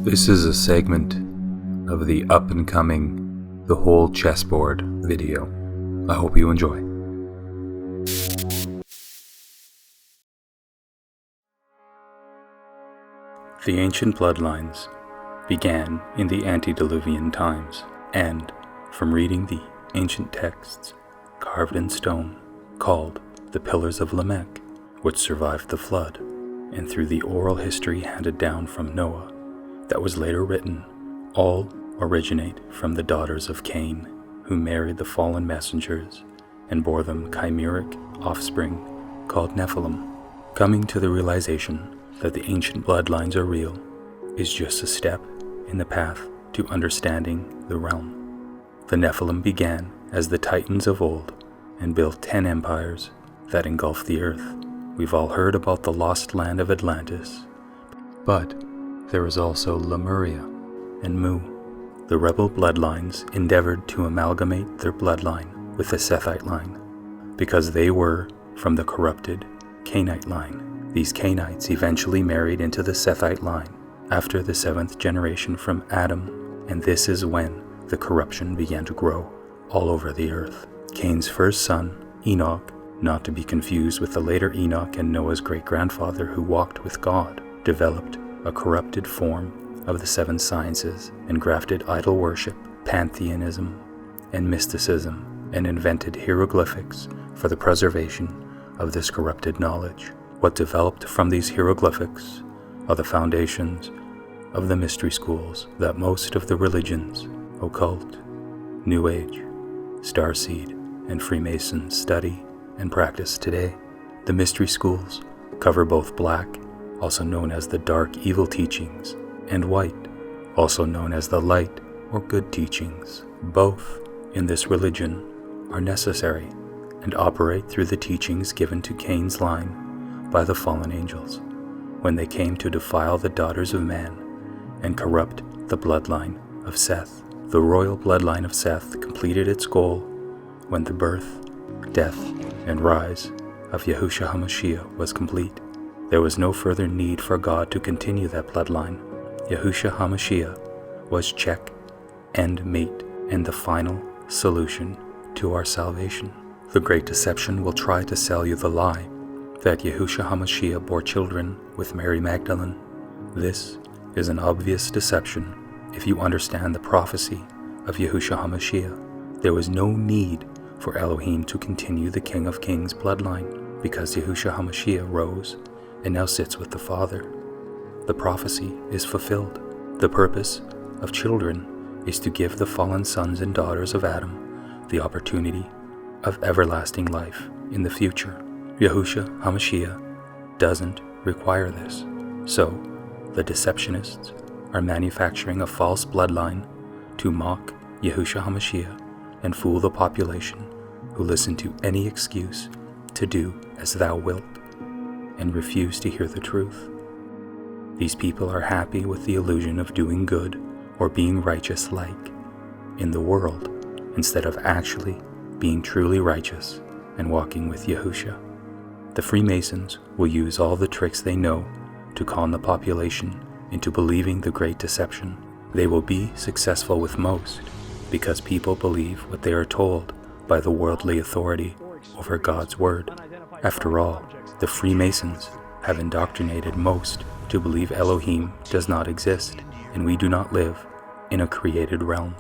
This is a segment of the up-and-coming The Whole Chessboard video. I hope you enjoy. The ancient bloodlines began in the antediluvian times, and from reading the ancient texts carved in stone called the Pillars of Lamech, which survived the flood, and through the oral history handed down from Noah that was later written, all originate from the daughters of Cain, who married the fallen messengers and bore them chimeric offspring called Nephilim. Coming to the realization that the ancient bloodlines are real is just a step in the path to understanding the realm. The Nephilim began as the Titans of old and built 10 empires that engulfed the earth. We've all heard about the lost land of Atlantis, but there is also Lemuria and Mu. The rebel bloodlines endeavored to amalgamate their bloodline with the Sethite line because they were from the corrupted Cainite line. These Cainites eventually married into the Sethite line after the 7th generation from Adam, and this is when the corruption began to grow all over the earth. Cain's first son, Enoch, not to be confused with the later Enoch and Noah's great-grandfather who walked with God, developed a corrupted form of the 7 sciences and grafted idol worship, pantheism, and mysticism, and invented hieroglyphics for the preservation of this corrupted knowledge. What developed from these hieroglyphics are the foundations of the mystery schools that most of the religions, occult, New Age, Starseed, and Freemasons study and practice today. The mystery schools cover both black, also known as the dark evil teachings, and white, also known as the light or good teachings. Both in this religion are necessary and operate through the teachings given to Cain's line by the fallen angels when they came to defile the daughters of man and corrupt the bloodline of Seth. The royal bloodline of Seth completed its goal when the birth, death, and rise of Yahushua HaMashiach was complete. There was no further need for God to continue that bloodline. Yahushua HaMashiach was check and mate and the final solution to our salvation. The great deception will try to sell you the lie that Yahushua HaMashiach bore children with Mary Magdalene. This is an obvious deception. If you understand the prophecy of Yahushua HaMashiach, there was no need for Elohim to continue the King of Kings bloodline because Yahushua HaMashiach rose and now sits with the Father. The prophecy is fulfilled. The purpose of children is to give the fallen sons and daughters of Adam the opportunity of everlasting life in the future. Yahushua HaMashiach doesn't require this. So, the deceptionists are manufacturing a false bloodline to mock Yahushua HaMashiach and fool the population who listen to any excuse to do as thou wilt and refuse to hear the truth. These people are happy with the illusion of doing good or being righteous-like in the world instead of actually being truly righteous and walking with Yahushua. The Freemasons will use all the tricks they know to con the population into believing the great deception. They will be successful with most because people believe what they are told by the worldly authority over God's word. After all, the Freemasons have indoctrinated most to believe Elohim does not exist and we do not live in a created realm.